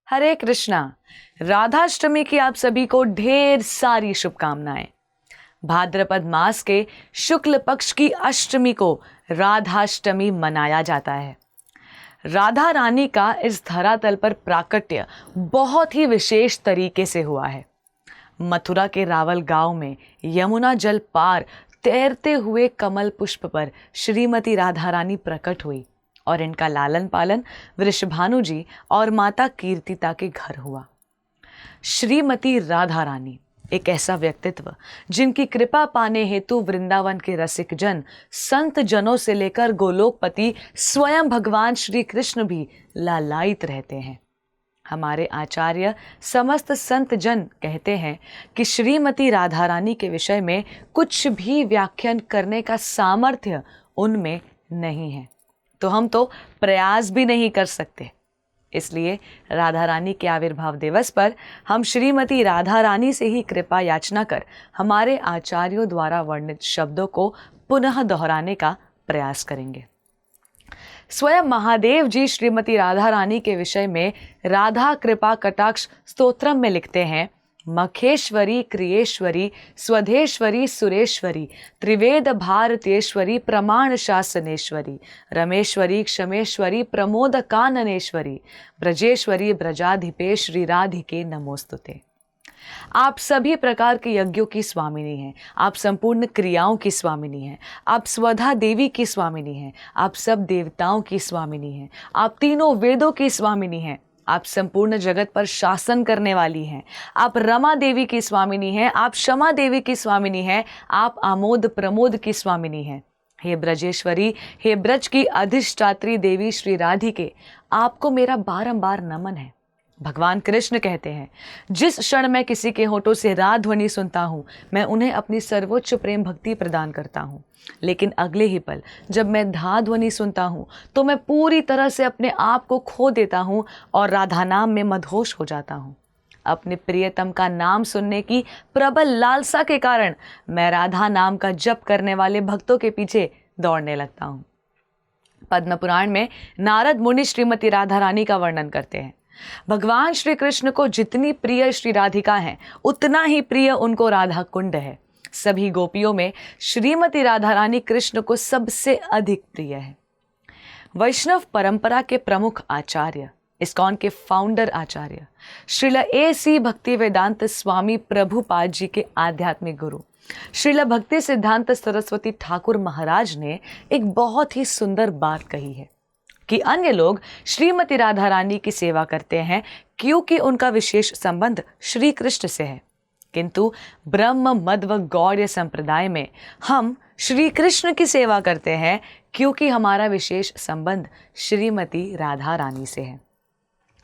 हरे कृष्णा। राधाष्टमी की आप सभी को ढेर सारी शुभकामनाएं। भाद्रपद मास के शुक्ल पक्ष की अष्टमी को राधाष्टमी मनाया जाता है। राधा रानी का इस धरातल पर प्राकट्य बहुत ही विशेष तरीके से हुआ है। मथुरा के रावल गांव में यमुना जल पार तैरते हुए कमल पुष्प पर श्रीमती राधा रानी प्रकट हुई और इनका लालन पालन वृषभानु जी और माता कीर्तिता के घर हुआ। श्रीमती राधा रानी एक ऐसा व्यक्तित्व जिनकी कृपा पाने हेतु वृंदावन के रसिक जन, संत जनों से लेकर गोलोकपति स्वयं भगवान श्री कृष्ण भी लालायित रहते हैं। हमारे आचार्य समस्त संत जन कहते हैं कि श्रीमती राधा रानी के विषय में कुछ भी व्याख्यान करने का सामर्थ्य उनमें नहीं है, तो हम तो प्रयास भी नहीं कर सकते। इसलिए राधा रानी के आविर्भाव दिवस पर हम श्रीमती राधा रानी से ही कृपा याचना कर हमारे आचार्यों द्वारा वर्णित शब्दों को पुनः दोहराने का प्रयास करेंगे। स्वयं महादेव जी श्रीमती राधा रानी के विषय में राधा कृपा कटाक्ष स्तोत्रम में लिखते हैं, मखेश्वरी क्रियेश्वरी स्वधेश्वरी सुरेश्वरी त्रिवेद भारतेश्वरी प्रमाण शासनेश्वरी रमेश्वरी क्षमेश्वरी प्रमोद काननेश्वरी ब्रजेश्वरी ब्रजाधिपे श्री राधिके नमोस्तुते। आप सभी प्रकार के यज्ञों की स्वामिनी हैं, आप संपूर्ण क्रियाओं की स्वामिनी हैं, आप स्वधा देवी की स्वामिनी हैं, आप सब देवताओं की स्वामिनी हैं, आप तीनों वेदों की स्वामिनी हैं, आप संपूर्ण जगत पर शासन करने वाली हैं, आप रमा देवी की स्वामिनी हैं, आप क्षमा देवी की स्वामिनी हैं, आप आमोद प्रमोद की स्वामिनी हैं। हे ब्रजेश्वरी, हे ब्रज की अधिष्ठात्री देवी श्री राधिके, आपको मेरा बारंबार नमन है। भगवान कृष्ण कहते हैं, जिस क्षण मैं किसी के होठों से राग ध्वनि सुनता हूँ मैं उन्हें अपनी सर्वोच्च प्रेम भक्ति प्रदान करता हूँ, लेकिन अगले ही पल जब मैं धा ध्वनि सुनता हूँ तो मैं पूरी तरह से अपने आप को खो देता हूँ और राधा नाम में मदहोश हो जाता हूँ। अपने प्रियतम का नाम सुनने की प्रबल लालसा के कारण मैं राधा नाम का जप करने वाले भक्तों के पीछे दौड़ने लगता हूँ। पद्म पुराण में नारद मुनि श्रीमती राधा रानी का वर्णन करते हैं। भगवान श्री कृष्ण को जितनी प्रिय श्री राधिका है उतना ही प्रिय उनको राधा कुंड है। सभी गोपियों में श्रीमती राधा रानी कृष्ण को सबसे अधिक प्रिय है। वैष्णव परंपरा के प्रमुख आचार्य, इस्कॉन के फाउंडर आचार्य श्रील A.C. भक्ति वेदांत स्वामी प्रभुपाद जी के आध्यात्मिक गुरु श्रील भक्ति सिद्धांत सरस्वती ठाकुर महाराज ने एक बहुत ही सुंदर बात कही है कि अन्य लोग श्रीमती राधा रानी की सेवा करते हैं क्योंकि उनका विशेष संबंध श्री कृष्ण से है, किंतु ब्रह्म मध्व गौड़ीय संप्रदाय में हम श्री कृष्ण की सेवा करते हैं क्योंकि हमारा विशेष संबंध श्रीमती राधा रानी से है।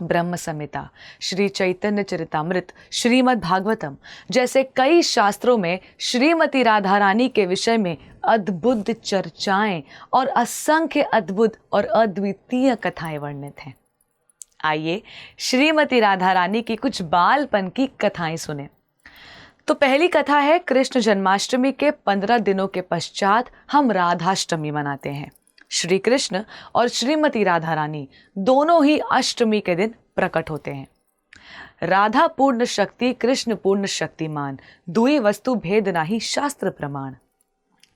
ब्रह्म संहिता, श्री चैतन्य चरितामृत, श्रीमद् भागवतम जैसे कई शास्त्रों में श्रीमती राधा रानी के विषय में अद्भुत चर्चाएं और असंख्य अद्भुत और अद्वितीय कथाएं वर्णित हैं। आइए श्रीमती राधा रानी की कुछ बालपन की कथाएं सुने। तो पहली कथा है, कृष्ण जन्माष्टमी के 15 दिनों के पश्चात हम राधाष्टमी मनाते हैं। श्री कृष्ण और श्रीमती राधा रानी दोनों ही अष्टमी के दिन प्रकट होते हैं। राधा पूर्ण शक्ति कृष्ण पूर्ण शक्तिमान, दुई वस्तु भेद नाही शास्त्र प्रमाण।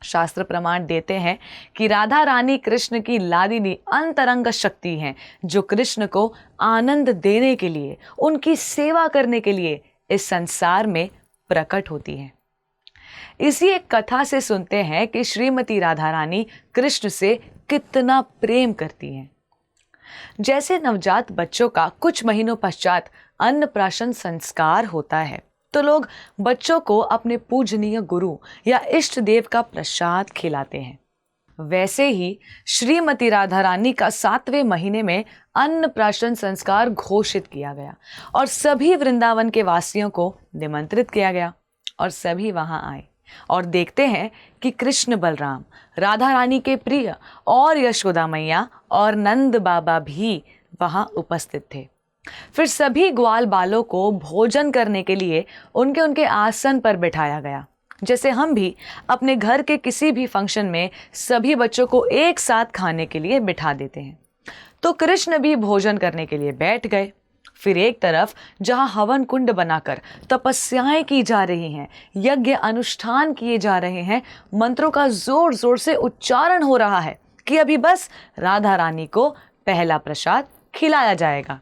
शास्त्र प्रमाण देते हैं कि राधा रानी कृष्ण की लादिनी अंतरंग शक्ति हैं जो कृष्ण को आनंद देने के लिए, उनकी सेवा करने के लिए इस संसार में प्रकट होती हैं। इसी एक कथा से सुनते हैं कि श्रीमती राधा रानी कृष्ण से कितना प्रेम करती हैं। जैसे नवजात बच्चों का कुछ महीनों पश्चात अन्नप्राशन संस्कार होता है तो लोग बच्चों को अपने पूजनीय गुरु या इष्ट देव का प्रसाद खिलाते हैं, वैसे ही श्रीमती राधा रानी का 7वें महीने में अन्नप्राशन संस्कार घोषित किया गया और सभी वृंदावन के वासियों को निमंत्रित किया गया और सभी वहां आए और देखते हैं कि कृष्ण बलराम, राधा रानी के प्रिय और यशोदा मैया और नंद बाबा भी वहां उपस्थित थे। फिर सभी ग्वाल बालों को भोजन करने के लिए उनके उनके आसन पर बिठाया गया, जैसे हम भी अपने घर के किसी भी फंक्शन में सभी बच्चों को एक साथ खाने के लिए बिठा देते हैं। तो कृष्ण भी भोजन करने के लिए बैठ गए फिर एक तरफ जहां हवन कुंड बनाकर तपस्याएं की जा रही हैं, यज्ञ अनुष्ठान किए जा रहे हैं, मंत्रों का जोर जोर से उच्चारण हो रहा है कि अभी बस राधा रानी को पहला प्रसाद खिलाया जाएगा।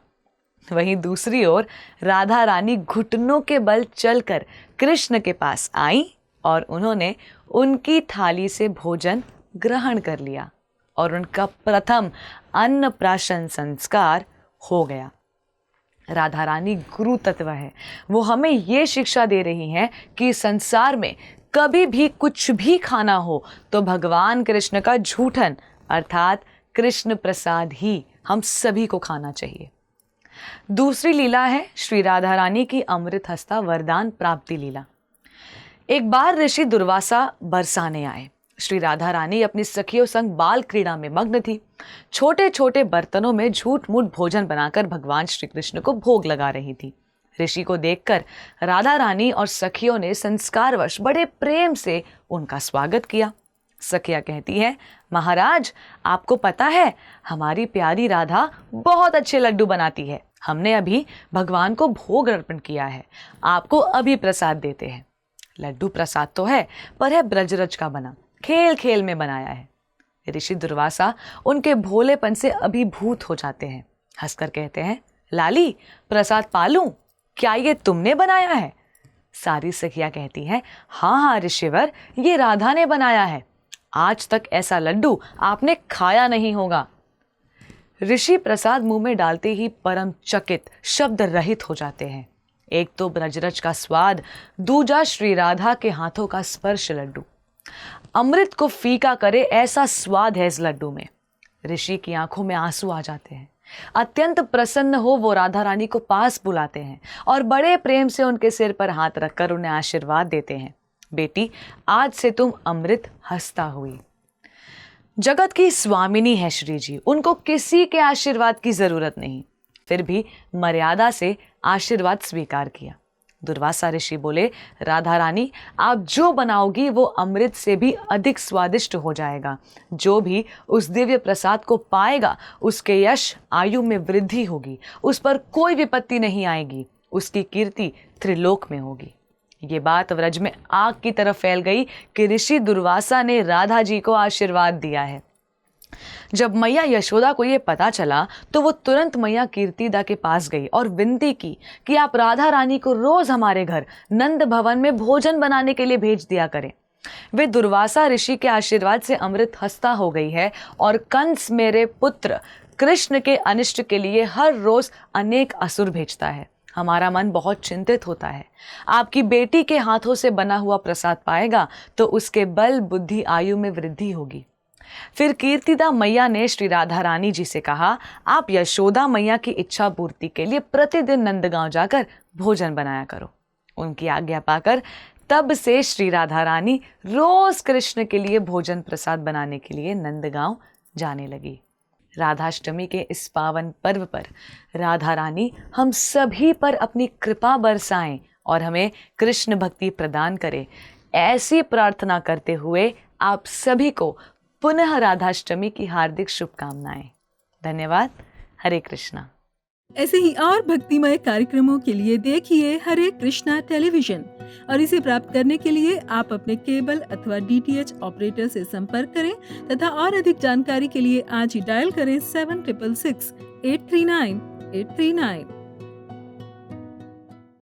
वहीं दूसरी ओर राधा रानी घुटनों के बल चलकर कृष्ण के पास आई और उन्होंने उनकी थाली से भोजन ग्रहण कर लिया और उनका प्रथम अन्नप्राशन संस्कार हो गया। राधा रानी गुरु तत्व है। वो हमें ये शिक्षा दे रही हैं कि संसार में कभी भी कुछ भी खाना हो तो भगवान कृष्ण का झूठन अर्थात कृष्ण प्रसाद ही हम सभी को खाना चाहिए। दूसरी लीला है श्री राधा रानी की अमृत हस्ता वरदान प्राप्ति लीला। एक बार ऋषि दुर्वासा बरसाने आए। श्री राधा रानी अपनी सखियों संग बाल क्रीड़ा में मग्न थी। छोटे छोटे बर्तनों में झूठ मूठ भोजन बनाकर भगवान श्री कृष्ण को भोग लगा रही थी। ऋषि को देखकर राधा रानी और सखियों ने संस्कारवश बड़े प्रेम से उनका स्वागत किया। सखियां कहती हैं, महाराज आपको पता है हमारी प्यारी राधा बहुत अच्छे लड्डू बनाती है। हमने अभी भगवान को भोग अर्पण किया है, आपको अभी प्रसाद देते हैं। लड्डू प्रसाद तो है पर है ब्रजरज का बना, खेल खेल में बनाया है। ऋषि दुर्वासा उनके भोलेपन से अभिभूत हो जाते हैं। हंसकर कहते हैं, लाली प्रसाद पालूं, क्या ये तुमने बनाया है? सारी सखियां कहती हैं, हाँ हाँ ऋषिवर, ये राधा ने बनाया है। आज तक ऐसा लड्डू आपने खाया नहीं होगा। ऋषि प्रसाद मुंह में डालते ही परम चकित शब्द रहित हो जाते हैं। एक तो ब्रजरज का स्वाद, दूजा श्री राधा के हाथों का स्पर्श लड्डू। अमृत को फीका करे ऐसा स्वाद है इस लड्डू में। ऋषि की आंखों में आंसू आ जाते हैं। अत्यंत प्रसन्न हो वो राधा रानी को पास बुलाते हैं और बड़े प्रेम से उनके सिर पर हाथ रखकर उन्हें आशीर्वाद देते हैं। बेटी, आज से तुम अमृत हस्ता हुई। जगत की स्वामिनी है श्री जी, उनको किसी के आशीर्वाद की जरूरत नहीं, फिर भी मर्यादा से आशीर्वाद स्वीकार किया। दुर्वासा ऋषि बोले, राधा रानी आप जो बनाओगी वो अमृत से भी अधिक स्वादिष्ट हो जाएगा। जो भी उस दिव्य प्रसाद को पाएगा उसके यश आयु में वृद्धि होगी, उस पर कोई विपत्ति नहीं आएगी, उसकी कीर्ति त्रिलोक में होगी। ये बात व्रज में आग की तरह फैल गई कि ऋषि दुर्वासा ने राधा जी को आशीर्वाद दिया है। जब मैया यशोदा को ये पता चला तो वो तुरंत मैया कीर्तिदा के पास गई और विनती की कि आप राधा रानी को रोज हमारे घर नंद भवन में भोजन बनाने के लिए भेज दिया करें। वे दुर्वासा ऋषि के आशीर्वाद से अमृत हस्ता हो गई है और कंस मेरे पुत्र कृष्ण के अनिष्ट के लिए हर रोज अनेक असुर भेजता है। हमारा मन बहुत चिंतित होता है। आपकी बेटी के हाथों से बना हुआ प्रसाद पाएगा तो उसके बल बुद्धि आयु में वृद्धि होगी। फिर कीर्तिदा मैया ने श्री राधा रानी जी से कहा, आप यशोदा मैया की इच्छा पूर्ति के लिए प्रतिदिन नंदगांव जाकर भोजन बनाया करो। उनकी आज्ञा पाकर तब से श्री राधा रानी रोज कृष्ण के लिए भोजन प्रसाद बनाने के लिए नंदगांव जाने लगी। राधाष्टमी के इस पावन पर्व पर राधा रानी हम सभी पर अपनी कृपा बरसाएं और हमें कृष्ण भक्ति प्रदान करे, ऐसी प्रार्थना करते हुए आप सभी को पुनः राधाष्टमी की हार्दिक शुभकामनाएं। धन्यवाद। हरे कृष्णा। ऐसे ही और भक्तिमय कार्यक्रमों के लिए देखिए हरे कृष्णा टेलीविजन और इसे प्राप्त करने के लिए आप अपने केबल अथवा DTH ऑपरेटर से संपर्क करें तथा और अधिक जानकारी के लिए आज ही डायल करें 7666 839 839।